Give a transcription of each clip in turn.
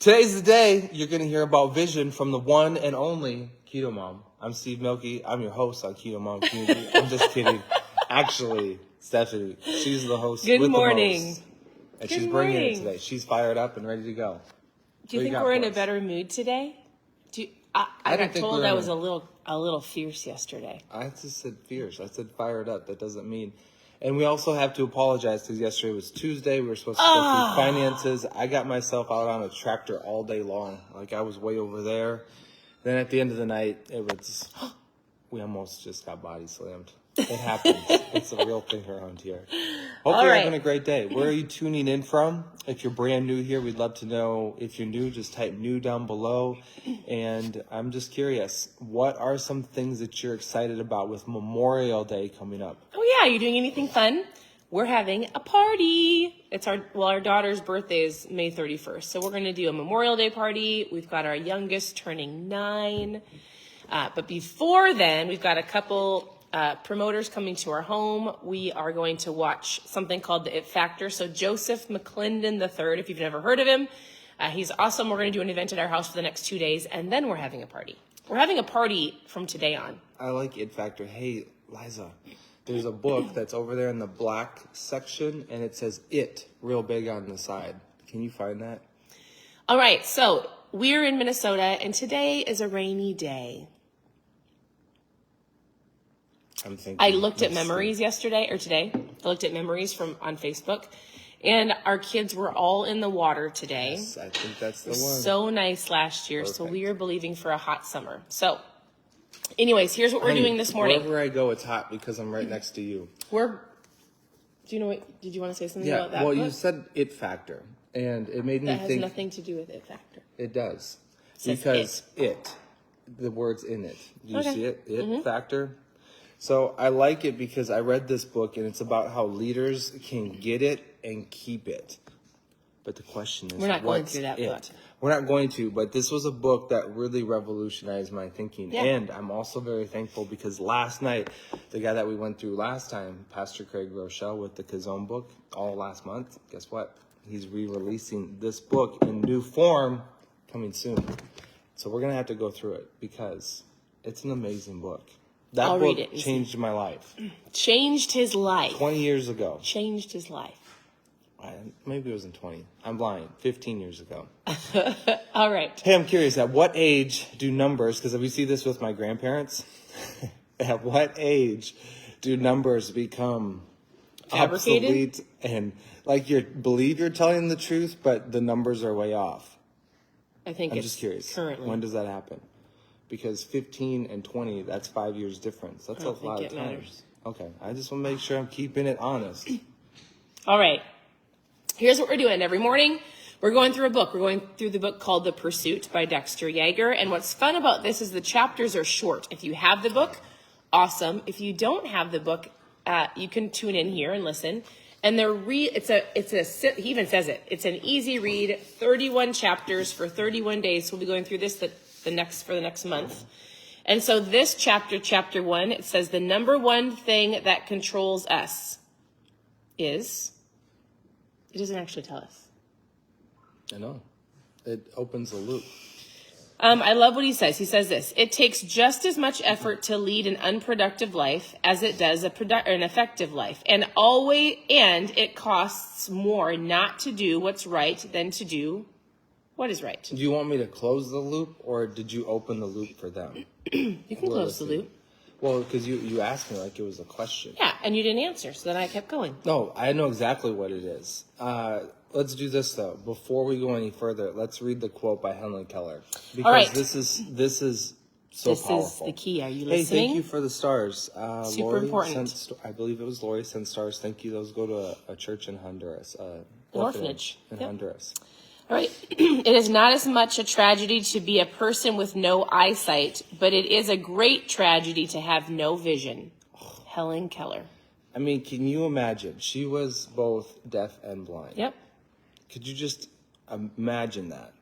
Today's the day you're going to hear about vision from the one and only KetoMom. I'm Steve Milky. I'm your host on KetoMom Community. I'm just kidding. Actually, Stephanie, she's the host. Good with morning. The most, and Good she's bringing morning. it today. She's fired up and ready to go. Do you think we're in a better mood today? I got told I was a little fierce yesterday. I just said fierce. I said fired up. That doesn't mean. And we also have to apologize because yesterday was Tuesday. We were supposed to go through finances. I got myself out on a tractor all day long. Like I was way over there. Then at the end of the night, it was, we almost just got body slammed. It happens. It's a real thing around here. Hope you're having a great day. Where are you tuning in from? If you're brand new here, we'd love to know. If you're new, just type new down below. And I'm just curious, what are some things that you're excited about with Memorial Day coming up? Oh yeah, are you doing anything fun? We're having a party. It's our daughter's birthday is May 31st. So we're going to do a Memorial Day party. We've got our youngest turning 9. But before then, we've got a couple promoters coming to our home. We are going to watch something called The It Factor. So Joseph McClendon III, if you've never heard of him, he's awesome. We're going to do an event at our house for the next 2 days, and then we're having a party. We're having a party from today on. I like It Factor. Hey, Liza, there's a book that's over there in the black section, and it says It real big on the side. Can you find that? All right, so we're in Minnesota, and today is a rainy day. I'm thinking. I looked at memories yesterday or today. I looked at memories on Facebook, and our kids were all in the water today. Yes, I think that's the it was one. So nice last year. Perfect. So we are believing for a hot summer. So, anyways, here's what we're doing this morning. Wherever I go, it's hot because I'm right next to you. Do you know what? Did you want to say something about that? Well, book? you said It Factor, and it made me think. That has nothing to do with It Factor. It does. It Because the word's in it. Do you see it? It Factor. So I like it because I read this book, and it's about how leaders can get it and keep it. But the question is, we're not going through that book. We're not going to, but this was a book that really revolutionized my thinking. Yeah. And I'm also very thankful because last night, the guy that we went through last time, Pastor Craig Rochelle with the KetoMom book, all last month, guess what? He's re-releasing this book in new form coming soon. So we're going to have to go through it because it's an amazing book. That book changed my life. Changed his life. 20 years ago. Changed his life. Maybe it wasn't 20. I'm lying. 15 years ago. All right. Hey, I'm curious, at what age do numbers, because we see this with my grandparents, at what age do numbers become fabricated? Obsolete and like you believe you're telling the truth, but the numbers are way off? I'm just curious. Currently. When does that happen? Because 15 and 20, that's 5 years difference. That's a lot of time. Matters. Okay, I just want to make sure I'm keeping it honest. All right. Here's what we're doing. Every morning, we're going through a book. We're going through the book called The Pursuit by Dexter Yeager. And what's fun about this is the chapters are short. If you have the book, awesome. If you don't have the book, you can tune in here and listen. And he even says it. It's an easy read, 31 chapters for 31 days. So we'll be going through this for the next month. And so this chapter 1, it says the number one thing that controls us is, it doesn't actually tell us. I know. It opens a loop. I love what he says. He says this: it takes just as much effort to lead an unproductive life as it does an effective life. And it costs more not to do what's right than to do what is right. Do you want me to close the loop, or did you open the loop for them? You can close the loop. Well, because you asked me like it was a question. Yeah, and you didn't answer, so then I kept going. No, I know exactly what it is. Let's do this, though. Before we go any further, let's read the quote by Helen Keller. Because all right. This is so powerful. This is the key. Are you listening? Hey, thank you for the stars. Super Lori important. I believe it was Lori sent stars. Thank you. Those go to a church in Honduras. An orphanage. In Honduras. All right. It is not as much a tragedy to be a person with no eyesight, but it is a great tragedy to have no vision. Helen Keller. I mean, can you imagine? She was both deaf and blind. Yep. Could you just imagine that?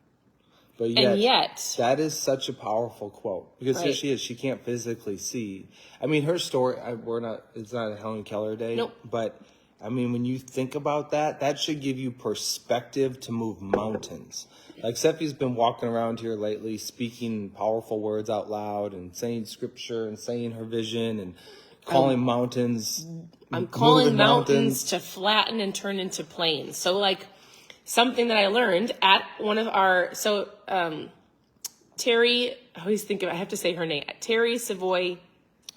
But yet, that is such a powerful quote because here she is. She can't physically see. I mean, her story. It's not a Helen Keller day. Nope. But I mean, when you think about that, that should give you perspective to move mountains. Like Sephi's been walking around here lately, speaking powerful words out loud and saying scripture and saying her vision and calling mountains. I'm calling mountains to flatten and turn into plains. So like something that I learned at one of our, Terry, I always think of, I have to say her name, Terry Savoy.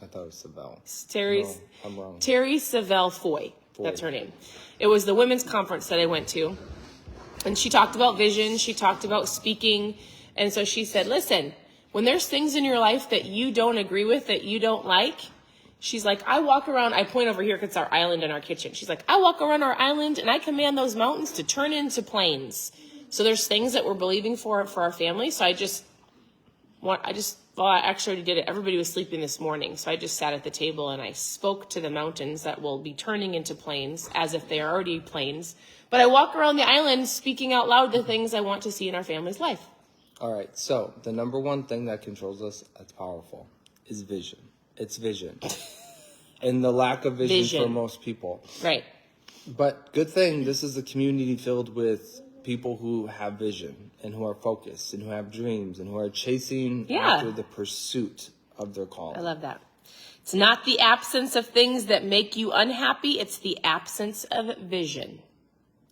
I thought it was Savelle. No, I'm wrong. Terry Savelle Foy. That's her name. It was the women's conference that I went to. And she talked about vision. She talked about speaking. And so she said, listen, when there's things in your life that you don't agree with, that you don't like, she's like, I walk around, I point over here because it's our island in our kitchen. She's like, I walk around our island and I command those mountains to turn into plains. So there's things that we're believing for our family. So I actually already did it. Everybody was sleeping this morning. So I just sat at the table and I spoke to the mountains that will be turning into plains as if they are already plains. But I walk around the island speaking out loud the things I want to see in our family's life. All right. So the number one thing that controls us, that's powerful, is vision. It's vision. And the lack of vision for most people. Right. But good thing this is a community filled with people who have vision and who are focused and who have dreams and who are chasing after the pursuit of their calling. I love that. It's not the absence of things that make you unhappy. It's the absence of vision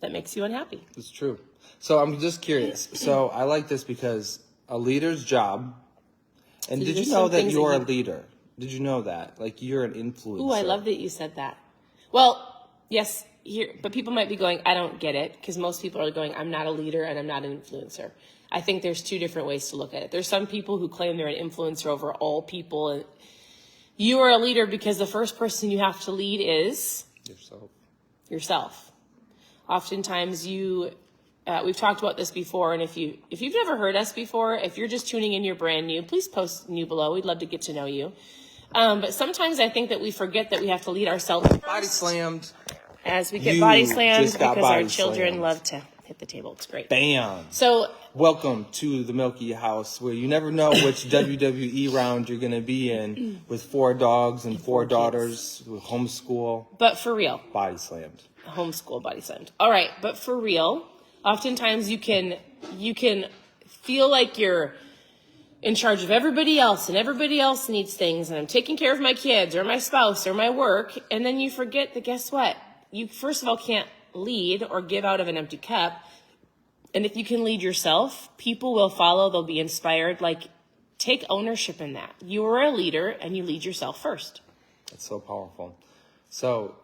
that makes you unhappy. It's true. So I'm just curious. So I like this because a leader's job, and did you know that you're a leader? Did you know that? Like you're an influencer. Ooh, I love that you said that. Well, yes, but people might be going, I don't get it, because most people are going, I'm not a leader and I'm not an influencer. I think there's two different ways to look at it. There's some people who claim they're an influencer over all people, and you are a leader because the first person you have to lead is yourself. Oftentimes we've talked about this before, and if you've never heard us before, if you're just tuning in, you're brand new, please post new below. We'd love to get to know you. But sometimes I think that we forget that we have to lead ourselves first. Body slammed. As we get body slammed because our children love to hit the table. It's great. Bam. So welcome to the Milky House, where you never know which WWE round you're going to be in, with 4 dogs and 4 daughters, with homeschool. But for real. Body slammed. Homeschool, body slammed. All right, but for real, oftentimes you can feel like you're in charge of everybody else and everybody else needs things and I'm taking care of my kids or my spouse or my work, and then you forget that, guess what? You first of all can't lead or give out of an empty cup. And if you can lead yourself, people will follow, they'll be inspired. Like, take ownership in that. You are a leader and you lead yourself first. That's so powerful. So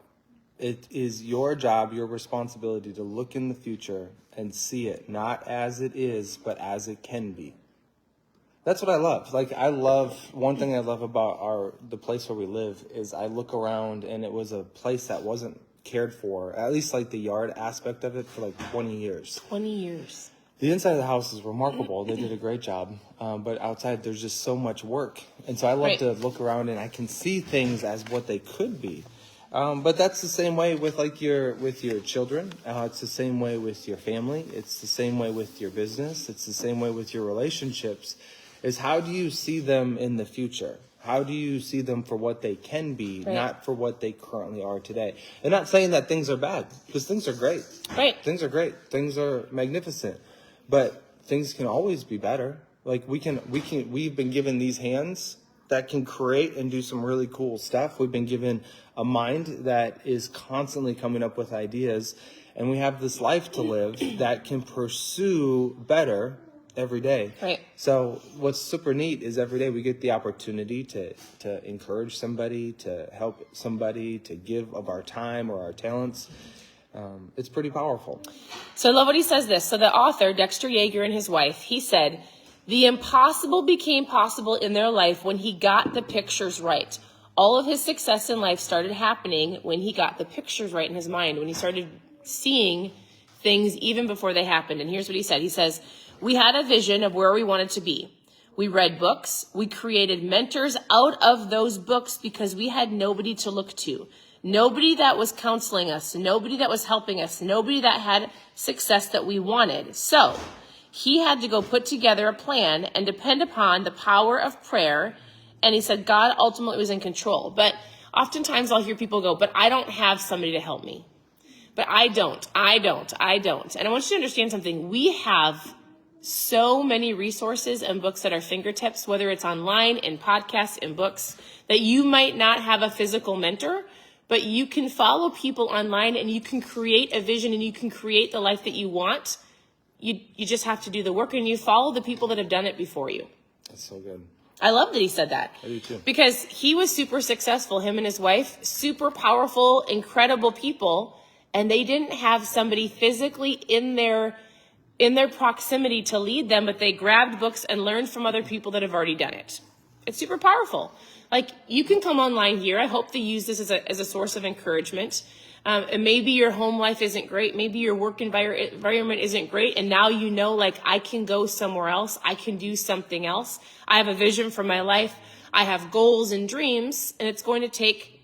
it is your job, your responsibility to look in the future and see it not as it is, but as it can be. That's what I love. Like, one thing I love about the place where we live is I look around and it was a place that wasn't cared for, at least like the yard aspect of it, for like 20 years. 20 years. The inside of the house is remarkable. They did a great job. But outside, there's just so much work. And so I love to look around and I can see things as what they could be. But that's the same way with your children. It's the same way with your family. It's the same way with your business. It's the same way with your relationships. Is how do you see them in the future? How do you see them for what they can be, not for what they currently are today? And not saying that things are bad, because things are great. Right. Things are great. Things are magnificent. But things can always be better. Like we've been given these hands that can create and do some really cool stuff. We've been given a mind that is constantly coming up with ideas. And we have this life to live that can pursue better every day. Right. So what's super neat is every day we get the opportunity to encourage somebody, to help somebody, to give of our time or our talents. It's pretty powerful. So I love what he says this. So the author, Dexter Yeager, and his wife, he said, the impossible became possible in their life when he got the pictures right. All of his success in life started happening when he got the pictures right in his mind, when he started seeing things even before they happened. And here's what he said. He says, we had a vision of where we wanted to be. We read books. We created mentors out of those books because we had nobody to look to. Nobody that was counseling us. Nobody that was helping us. Nobody that had success that we wanted. So he had to go put together a plan and depend upon the power of prayer. And he said God ultimately was in control. But oftentimes I'll hear people go, but I don't have somebody to help me. But I don't. And I want you to understand something. We have so many resources and books at our fingertips, whether it's online, in podcasts, in books, that you might not have a physical mentor, but you can follow people online and you can create a vision and you can create the life that you want. You just have to do the work, and you follow the people that have done it before you. That's so good. I love that he said that. I do too. Because he was super successful, him and his wife, super powerful, incredible people, and they didn't have somebody physically in their proximity to lead them, but they grabbed books and learned from other people that have already done it. It's super powerful. Like, you can come online here. I hope they use this as a source of encouragement. And maybe your home life isn't great. Maybe your work environment isn't great. And now you know, like, I can go somewhere else. I can do something else. I have a vision for my life. I have goals and dreams. And it's going to take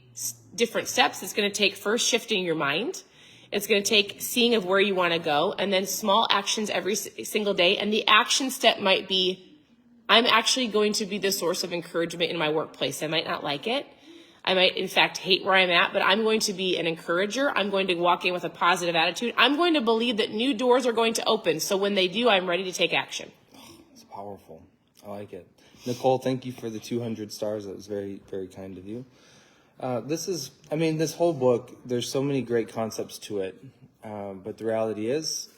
different steps. It's going to take first shifting your mind. It's going to take seeing of where you want to go. And then small actions every single day. And the action step might be, I'm actually going to be the source of encouragement in my workplace. I might not like it. I might, in fact, hate where I'm at, but I'm going to be an encourager. I'm going to walk in with a positive attitude. I'm going to believe that new doors are going to open. So when they do, I'm ready to take action. It's powerful. I like it. Nicole, thank you for the 200 stars. That was very, very kind of you. This whole book, there's so many great concepts to it. But the reality is,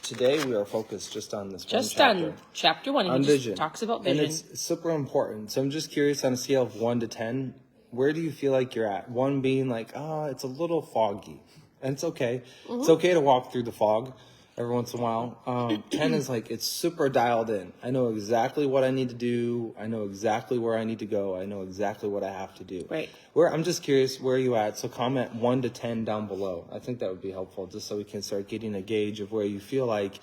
today we are focused just on this one chapter. On chapter 1. On vision. Talks about vision. And it's super important. So I'm just curious, on a scale of 1 to 10, where do you feel like you're at? 1 being like, it's a little foggy. And it's okay. Mm-hmm. It's okay to walk through the fog every once in a while. 10 is like, it's super dialed in. I know exactly what I need to do. I know exactly where I need to go. I know exactly what I have to do. Right. I'm just curious, where are you at? So comment 1 to 10 down below. I think that would be helpful, just so we can start getting a gauge of where you feel like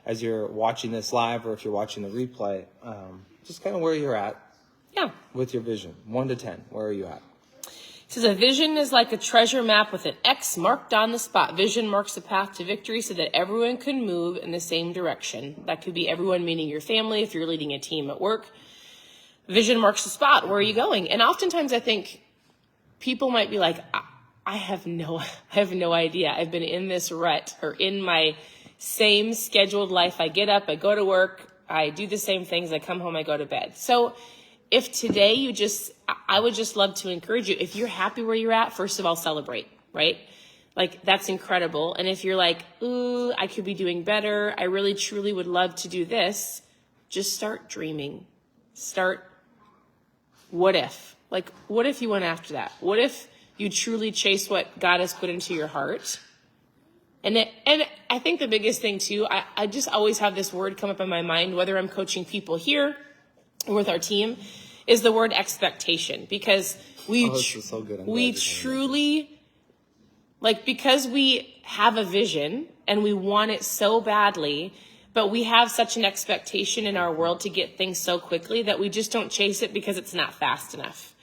as you're watching this live, or if you're watching the replay, just kind of where you're at. Yeah. With your vision. 1 to 10. Where are you at? It says a vision is like a treasure map with an X marked on the spot. Vision marks the path to victory so that everyone can move in the same direction. That could be everyone, meaning your family, if you're leading a team at work. Vision marks the spot. Where are you going? And oftentimes I think people might be like, I have no idea. I've been in this rut, or in my same scheduled life. I get up, I go to work, I do the same things, I come home, I go to bed. So if today I would just love to encourage you. If you're happy where you're at, first of all, celebrate, right? Like, that's incredible. And if you're like, ooh, I could be doing better, I really truly would love to do this, just start dreaming. Start, what if? Like, what if you went after that? What if you truly chase what God has put into your heart? And I think the biggest thing too, I just always have this word come up in my mind, whether I'm coaching people here or with our team, is the word expectation. Because we truly, like, because we have a vision and we want it so badly, but we have such an expectation in our world to get things so quickly that we just don't chase it because it's not fast enough,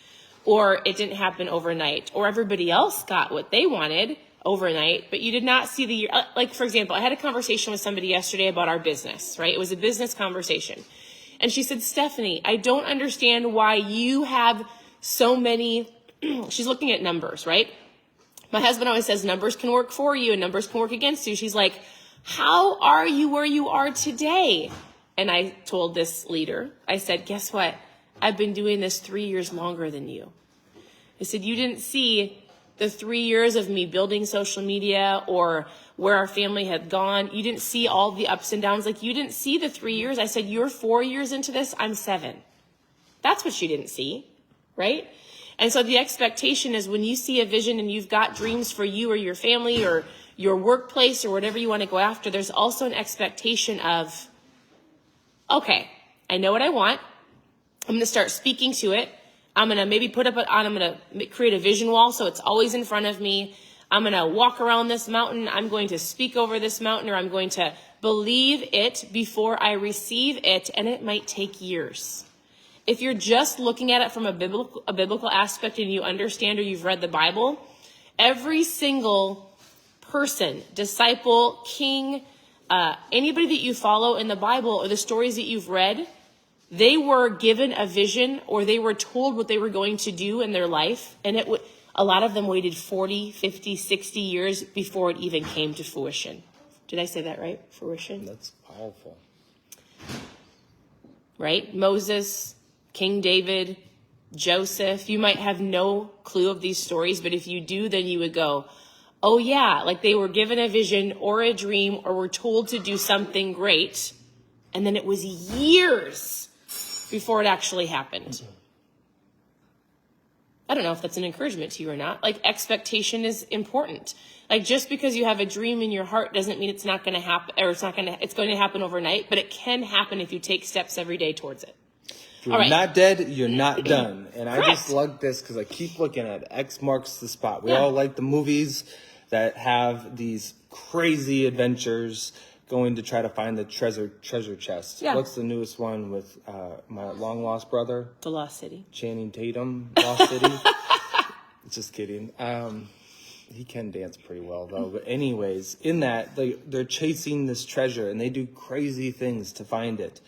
or it didn't happen overnight, or everybody else got what they wanted overnight, but you did not see the, like, for example, I had a conversation with somebody yesterday about our business, right? It was a business conversation. And she said, Stephanie, I don't understand why you have so many, she's looking at numbers, right? My husband always says numbers can work for you and numbers can work against you. She's like, how are you where you are today? And I told this leader, I said, guess what? I've been doing this 3 years longer than you. I said, you didn't see the 3 years of me building social media or where our family had gone. You didn't see all the ups and downs. Like, you didn't see the 3 years. I said, you're 4 years into this. I'm 7. That's what you didn't see, right? And so the expectation is, when you see a vision and you've got dreams for you or your family or your workplace or whatever you want to go after, there's also an expectation of, okay, I know what I want. I'm going to start speaking to it. I'm going to maybe I'm going to create a vision wall so it's always in front of me. I'm going to walk around this mountain. I'm going to speak over this mountain, or I'm going to believe it before I receive it. And it might take years. If you're just looking at it from a biblical aspect and you understand, or you've read the Bible, every single person, disciple, king, anybody that you follow in the Bible or the stories that you've read, they were given a vision, or they were told what they were going to do in their life. And A lot of them waited 40, 50, 60 years before it even came to fruition. Did I say that right? Fruition? That's powerful. Right? Moses, King David, Joseph. You might have no clue of these stories, but if you do, then you would go, oh yeah, like they were given a vision or a dream or were told to do something great. And then it was years before it actually happened. I don't know if that's an encouragement to you or not. Like, expectation is important. Like, just because you have a dream in your heart doesn't mean it's not going to happen, or it's going to happen overnight, but it can happen if you take steps every day towards it. If you're not dead, you're not done. And I Correct. just love this because I keep looking at it. X marks the spot. We all like the movies that have these crazy adventures going to try to find the treasure chest. Yeah. What's the newest one with my long lost brother? The Lost City. Channing Tatum, Lost City. Just kidding. He can dance pretty well though. But anyways, in that they're chasing this treasure and they do crazy things to find it.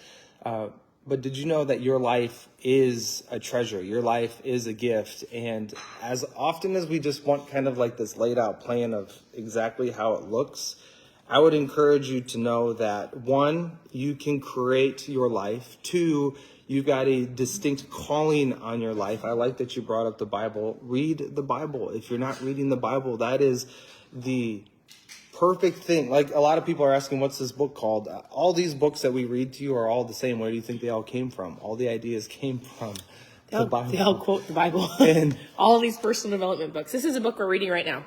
But did you know that your life is a treasure? Your life is a gift. And as often as we just want kind of like this laid out plan of exactly how it looks, I would encourage you to know that 1, you can create your life. 2, you've got a distinct calling on your life. I like that you brought up the Bible. Read the Bible. If you're not reading the Bible, that is the perfect thing. Like a lot of people are asking, what's this book called? All these books that we read to you are all the same. Where do you think they all came from? All the ideas came from the Bible. They all quote the Bible. And all of these personal development books. This is a book we're reading right now.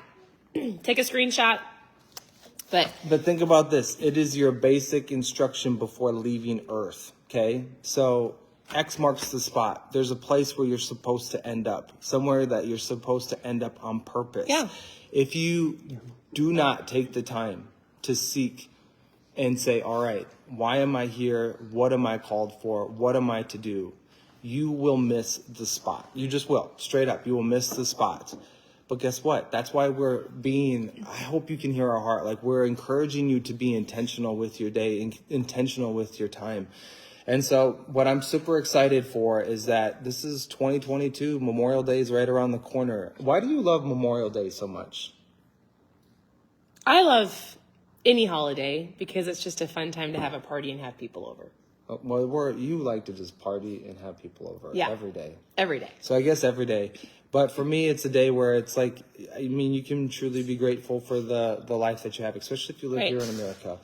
Take a screenshot. But think about this. It is your basic instruction before leaving Earth, okay? So X marks the spot. There's a place where you're supposed to end up, somewhere that you're supposed to end up on purpose. Yeah. If you do not take the time to seek and say, all right, why am I here? What am I called for? What am I to do? You will miss the spot. You just will. Straight up. You will miss the spot. But guess what? That's why I hope you can hear our heart. Like, we're encouraging you to be intentional with your day, intentional with your time. And so what I'm super excited for is that this is 2022. Memorial Day is right around the corner. Why do you love Memorial Day so much? I love any holiday because it's just a fun time to have a party and have people over. Well, you like to just party and have people over every day. Every day. So I guess every day. But for me, it's a day where it's like, I mean, you can truly be grateful for the life that you have, especially if you live here in America.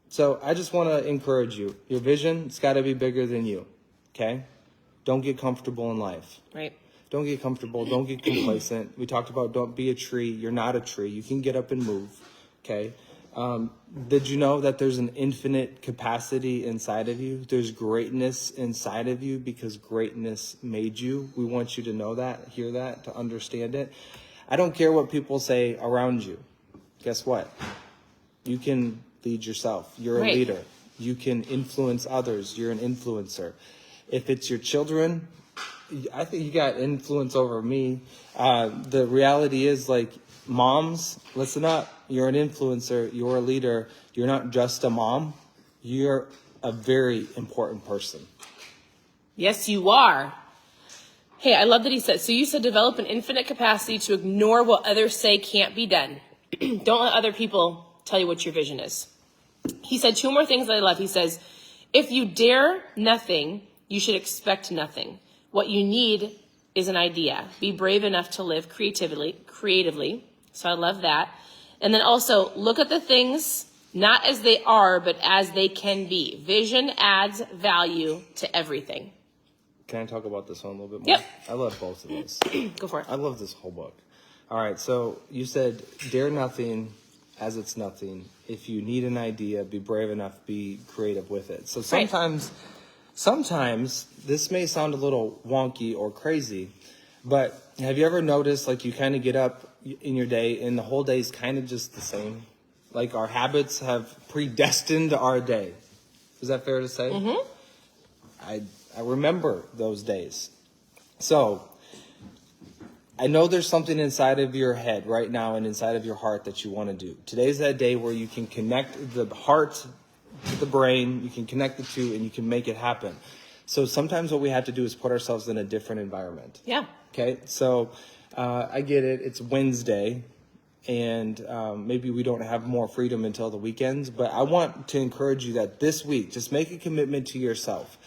So I just want to encourage you. Your vision, it's got to be bigger than you, okay? Don't get comfortable in life. Right. Don't get comfortable. Don't get complacent. We talked about don't be a tree. You're not a tree. You can get up and move, okay? Did you know that there's an infinite capacity inside of you? There's greatness inside of you because greatness made you. We want you to know that, hear that, to understand it. I don't care what people say around you. Guess what? You can lead yourself. You're a leader. You can influence others. You're an influencer. If it's your children, I think you got influence over me. The reality is, like, moms, listen up. You're an influencer. You're a leader. You're not just a mom. You're a very important person. Yes, you are. Hey, I love that he said, so you said develop an infinite capacity to ignore what others say can't be done. Don't let other people tell you what your vision is. He said 2 more things that I love. He says, if you dare nothing, you should expect nothing. What you need is an idea. Be brave enough to live creatively. So I love that. And then also look at the things not as they are, but as they can be. Vision adds value to everything. Can I talk about this one a little bit more? Yep. I love both of those. Go for it. I love this whole book. All right, so you said dare nothing as it's nothing. If you need an idea, be brave enough, be creative with it. So sometimes this may sound a little wonky or crazy, but have you ever noticed, like, you kind of get up in your day and the whole day is kind of just the same? Like, our habits have predestined our day. Is that fair to say? Mm-hmm. I remember those days. So I know there's something inside of your head right now and inside of your heart that you want to do. Today's that day where you can connect the heart to the brain, you can connect the two, and you can make it happen. So sometimes what we have to do is put ourselves in a different environment. Yeah. Okay, so I get it. It's Wednesday, and maybe we don't have more freedom until the weekends. But I want to encourage you that this week, just make a commitment to yourself.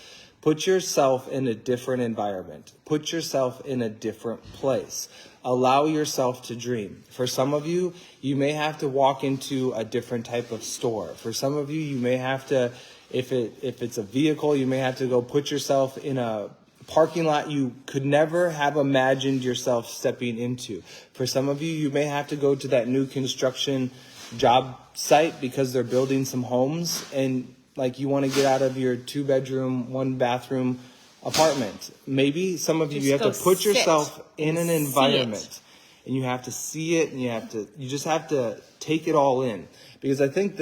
Put yourself in a different environment. Put yourself in a different place. Allow yourself to dream. For some of you, you may have to walk into a different type of store. For some of you, you may have to, if it's a vehicle, you may have to go put yourself in a parking lot you could never have imagined yourself stepping into. For some of you, you may have to go to that new construction job site because they're building some homes and like you want to get out of your 2-bedroom, 1-bathroom apartment. Maybe some of you, you have to put yourself in an environment and you have to see it and you just have to take it all in. Because I think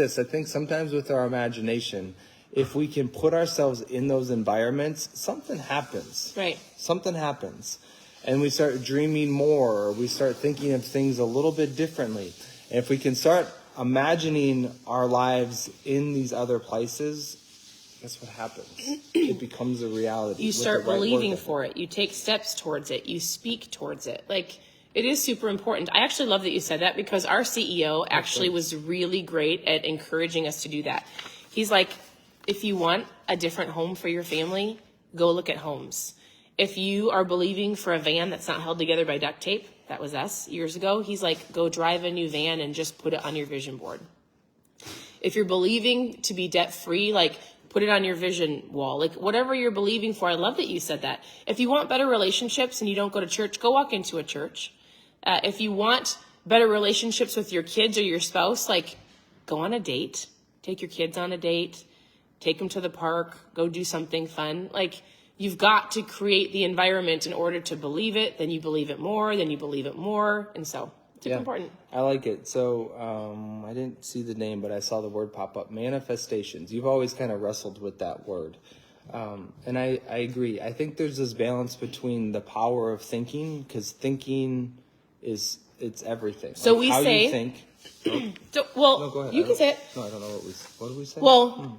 sometimes with our imagination, if we can put ourselves in those environments, something happens. Right. Something happens. And we start dreaming more, or we start thinking of things a little bit differently. And if we can start imagining our lives in these other places, guess what happens? It becomes a reality. You start believing for it. You take steps towards it. You speak towards it. Like, it is super important. I actually love that you said that because our CEO actually was really great at encouraging us to do that. He's like, if you want a different home for your family, go look at homes. If you are believing for a van that's not held together by duct tape, that was us years ago, he's like, go drive a new van and just put it on your vision board. If you're believing to be debt-free, like, put it on your vision wall. Like, whatever you're believing for, I love that you said that. If you want better relationships and you don't go to church, go walk into a church. If you want better relationships with your kids or your spouse, like, go on a date. Take your kids on a date. Take them to the park. Go do something fun. Like, you've got to create the environment in order to believe it. Then you believe it more. Then you believe it more. And so it's important. I like it. So I didn't see the name, but I saw the word pop up. Manifestations. You've always kind of wrestled with that word. And I agree. I think there's this balance between the power of thinking, because thinking it's everything. So like we how say... you think. So, well, No, go ahead. you can say it. No, I don't know what did we say? Well,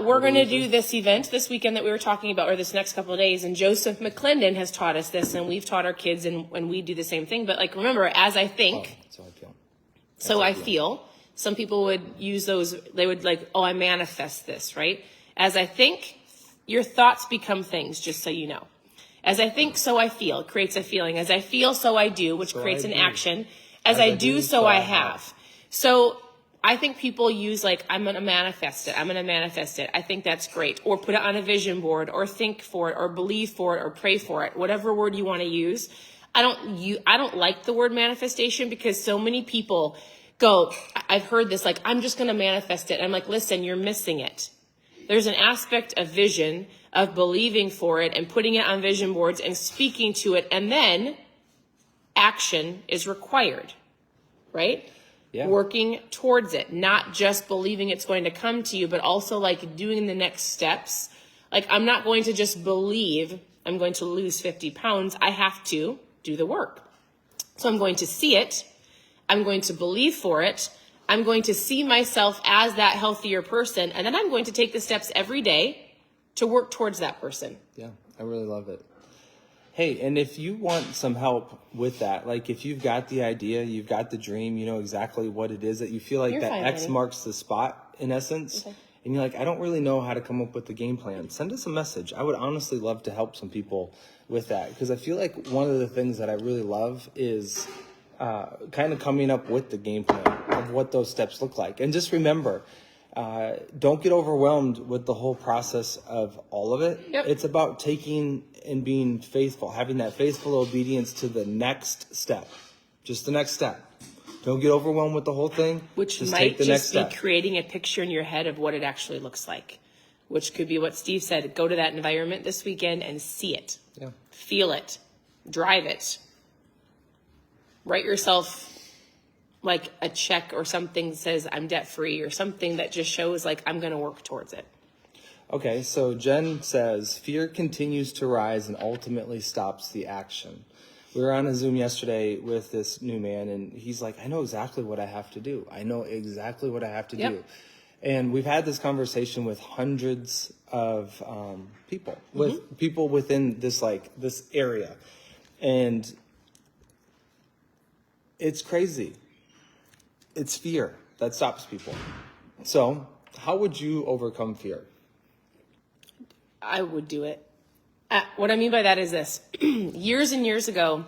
we're going to do this event this weekend that we were talking about, or this next couple of days, and Joseph McClendon has taught us this, and we've taught our kids, and we do the same thing. But, like, remember, as I think, That's how I feel. so I feel. Some people would use those, they would like, oh, I manifest this, right? As I think, your thoughts become things, just so you know. As I think, so I feel, creates a feeling. As I feel, so I do, which creates an action. As I do, so I have. So I think people use like, I'm going to manifest it. I'm going to manifest it. I think that's great. Or put it on a vision board, or think for it, or believe for it, or pray for it. Whatever word you want to use. I don't like the word manifestation because so many people go, I've heard this, like, I'm just going to manifest it. I'm like, listen, you're missing it. There's an aspect of vision, of believing for it and putting it on vision boards and speaking to it. And then action is required, right? Yeah. Working towards it, not just believing it's going to come to you, but also like doing the next steps. Like, I'm not going to just believe I'm going to lose 50 pounds. I have to do the work. So I'm going to see it. I'm going to believe for it. I'm going to see myself as that healthier person. And then I'm going to take the steps every day to work towards that person. Yeah, I really love it. Hey, and if you want some help with that, like if you've got the idea, you've got the dream, you know exactly what it is that you feel like You're that fine, X honey. marks the spot in essence, Okay. and you're like, I don't really know how to come up with the game plan, send us a message. I would honestly love to help some people with that, because I feel like one of the things that I really love is kind of coming up with the game plan of what those steps look like. And just remember, don't get overwhelmed with the whole process of all of it. Yep. It's about taking and being faithful, having that faithful obedience to the next step. Just the next step. Don't get overwhelmed with the whole thing. Which just might take the next just be step. creating a picture in your head of what it actually looks like. Which could be what Steve said. Go to that environment this weekend and see it. Yeah. Feel it. Drive it. Write yourself like a check or something that says I'm debt free, or something that just shows like I'm going to work towards it. Okay, so Jen says, fear continues to rise and ultimately stops the action. We were on a Zoom yesterday with this new man, and he's like, I know exactly what I have to do. I know exactly what I have to do. And we've had this conversation with hundreds of people, with people within this area. And It's crazy. It's fear that stops people. So, how would you overcome fear? I would do it. What I mean by that is this. Years and years ago,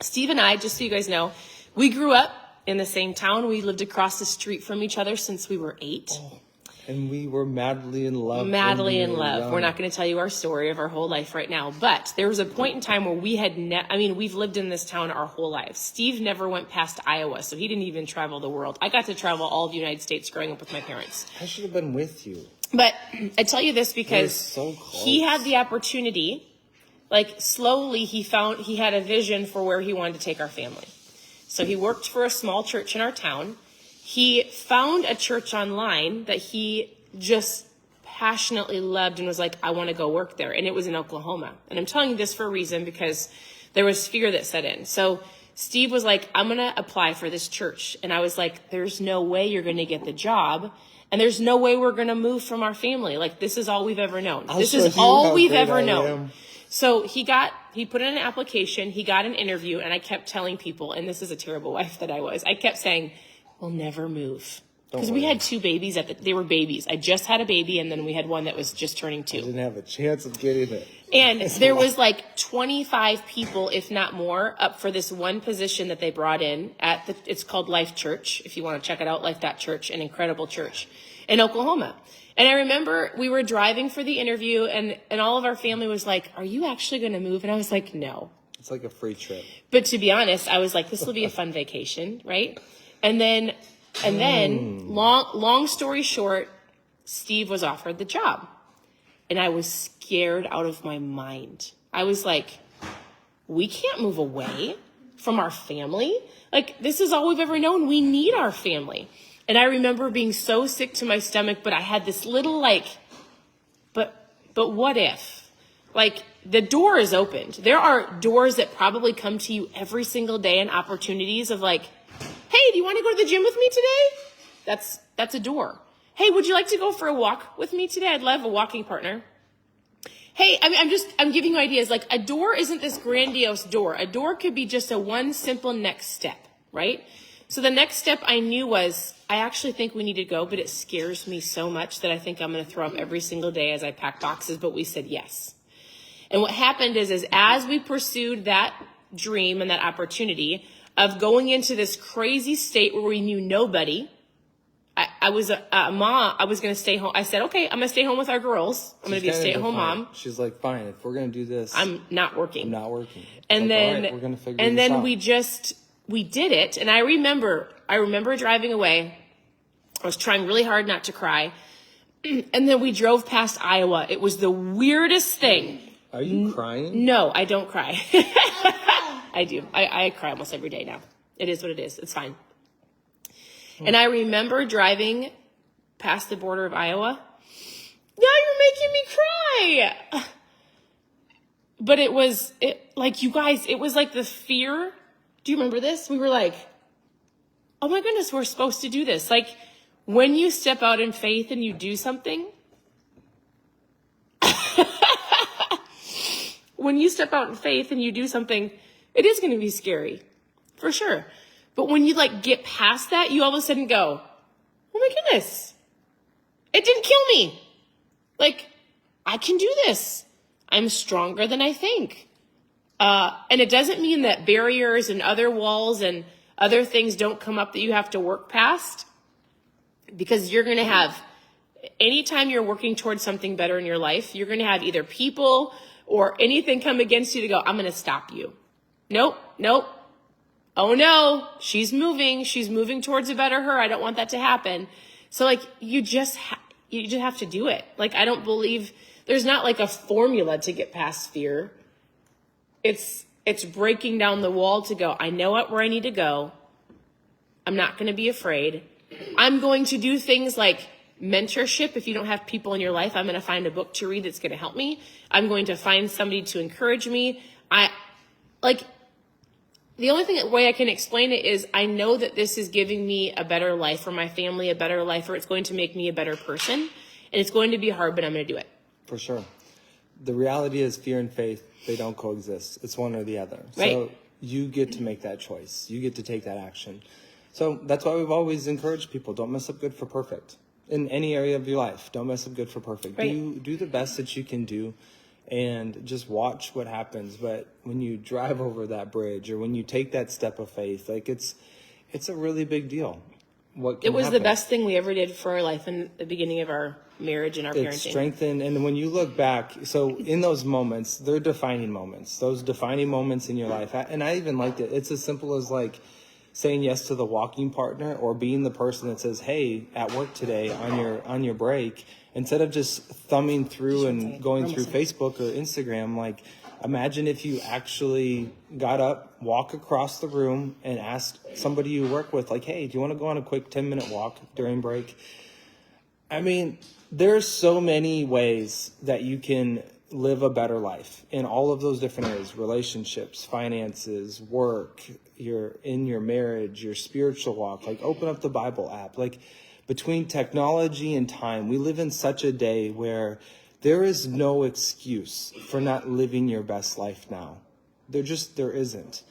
Steve and I, just so you guys know, we grew up in the same town. We lived across the street from each other since we were 8. Oh, and we were madly in love. Madly in love. Young. We're not going to tell you our story of our whole life right now. But there was a point in time where we had, we've lived in this town our whole lives. Steve never went past Iowa, so he didn't even travel the world. I got to travel all of the United States growing up with my parents. I should have been with you. But I tell you this because so close. He had the opportunity, like slowly he had a vision for where he wanted to take our family. So he worked for a small church in our town. He found a church online that he just passionately loved and was like, I want to go work there. And it was in Oklahoma. And I'm telling you this for a reason because there was fear that set in. So Steve was like, I'm going to apply for this church. And I was like, there's no way you're going to get the job. And there's no way we're going to move from our family. Like, this is all we've ever known. This is all we've ever known. So he put in an application, he got an interview, and I kept telling people, and this is a terrible wife that I was, I kept saying, we'll never move. Because we had 2 babies they were babies. I just had a baby, and then we had one that was just turning 2. I didn't have a chance of getting it. And there was like 25 people, if not more, up for this one position that they brought in it's called Life Church. If you want to check it out, Life.Church, an incredible church in Oklahoma. And I remember we were driving for the interview and all of our family was like, are you actually going to move? And I was like, no. It's like a free trip. But to be honest, I was like, this will be a fun vacation, right? And then long story short, Steve was offered the job. And I was scared out of my mind. I was like, we can't move away from our family. Like, this is all we've ever known. We need our family. And I remember being so sick to my stomach, but I had this little but what if? Like, the door is opened. There are doors that probably come to you every single day and opportunities of like, hey, do you want to go to the gym with me today? That's a door. Hey, would you like to go for a walk with me today? I'd love a walking partner. Hey, I'm giving you ideas. Like, a door isn't this grandiose door. A door could be just one simple next step, right? So the next step I knew was, I actually think we need to go, but it scares me so much that I think I'm going to throw up every single day as I pack boxes, but we said yes. And what happened is as we pursued that dream and that opportunity of going into this crazy state where we knew nobody, I was a mom. I was going to stay home. I said, okay, I'm going to stay home with our girls. I'm going to be a stay-at-home mom. She's like, fine, if we're going to do this, I'm not working. I'm not working. And like, then, all right, we're going to figure this out. We did it. And I remember driving away. I was trying really hard not to cry. And then we drove past Iowa. It was the weirdest thing. Are you crying? No, I don't cry. I do. I cry almost every day now. It is what it is. It's fine. And I remember driving past the border of Iowa. Now you're making me cry. But it was you guys, it was like the fear. Do you remember this? We were like, oh my goodness, we're supposed to do this. Like, when you step out in faith and you do something, when you step out in faith and you do something, it is going to be scary, for sure. But when you get past that, you all of a sudden go, oh my goodness, it didn't kill me. Like, I can do this. I'm stronger than I think. And it doesn't mean that barriers and other walls and other things don't come up that you have to work past, because you're going to have, anytime you're working towards something better in your life, you're going to have either people or anything come against you to go, I'm going to stop you. Nope. Oh no, she's moving towards a better her. I don't want that to happen. So you just have to do it. I don't believe there's not a formula to get past fear. It's breaking down the wall to go, I know where I need to go. I'm not going to be afraid. I'm going to do things like mentorship. If you don't have people in your life, I'm going to find a book to read that's going to help me. I'm going to find somebody to encourage me. The only way I can explain it is I know that this is giving me a better life for my family, a better life, or it's going to make me a better person. And it's going to be hard, but I'm going to do it. For sure. The reality is fear and faith, they don't coexist. It's one or the other. Right. So You get to make that choice. You get to take that action. So that's why we've always encouraged people, don't mess up good for perfect. In any area of your life, don't mess up good for perfect. Right. Do the best that you can do and just watch what happens. But when you drive over that bridge or when you take that step of faith, like it's a really big deal. What can It was happen. the best thing we ever did for our life in the beginning of our marriage and our It's parenting. strengthened. And when you look back, so in those moments, they're defining moments, those defining moments in your life. And I even liked it. It's as simple as like saying yes to the walking partner or being the person that says, hey, at work today on your break, instead of just thumbing through and going through Facebook or Instagram, like imagine if you actually got up, walk across the room and asked somebody you work with, like, hey, do you want to go on a quick 10-minute walk during break? I mean, there's so many ways that you can live a better life in all of those different areas: relationships, finances, work, in your marriage, your spiritual walk. Like, open up the Bible app. Like, between technology and time, we live in such a day where there is no excuse for not living your best life now. There isn't.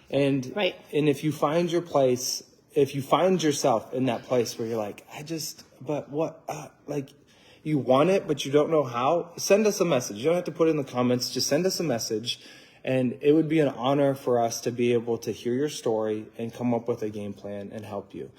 And Right. And if you find your place, if you find yourself in that place where you're like, you want it, but you don't know how, send us a message. You don't have to put it in the comments. Just send us a message. And it would be an honor for us to be able to hear your story and come up with a game plan and help you.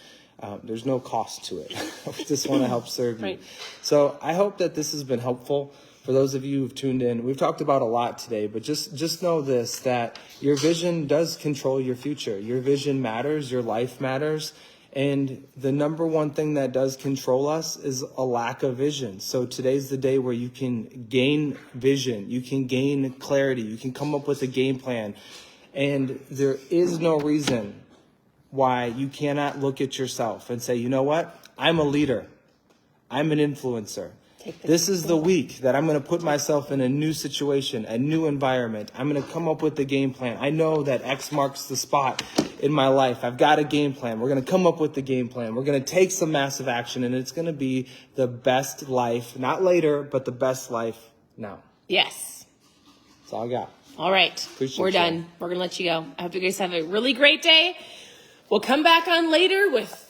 There's no cost to it. We just want to help serve you. Right. So I hope that this has been helpful for those of you who've tuned in. We've talked about a lot today, but just know this, that your vision does control your future. Your vision matters. Your life matters. And the number one thing that does control us is a lack of vision. So today's the day where you can gain vision. You can gain clarity. You can come up with a game plan. And there is no reason why you cannot look at yourself and say, you know what? I'm a leader. I'm an influencer. This is the week that I'm going to put myself in a new situation, a new environment. I'm going to come up with a game plan. I know that X marks the spot in my life. I've got a game plan. We're going to come up with the game plan. We're going to take some massive action, and it's going to be the best life, not later, but the best life now. Yes. That's all I got. All right. Appreciate We're you. done. We're going to let you go. I hope you guys have a really great day. We'll come back on later with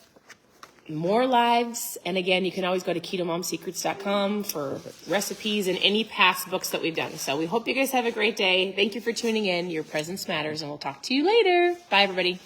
more lives. And again, you can always go to ketomomsecrets.com for recipes and any past books that we've done. So we hope you guys have a great day. Thank you for tuning in. Your presence matters, and we'll talk to you later. Bye, everybody.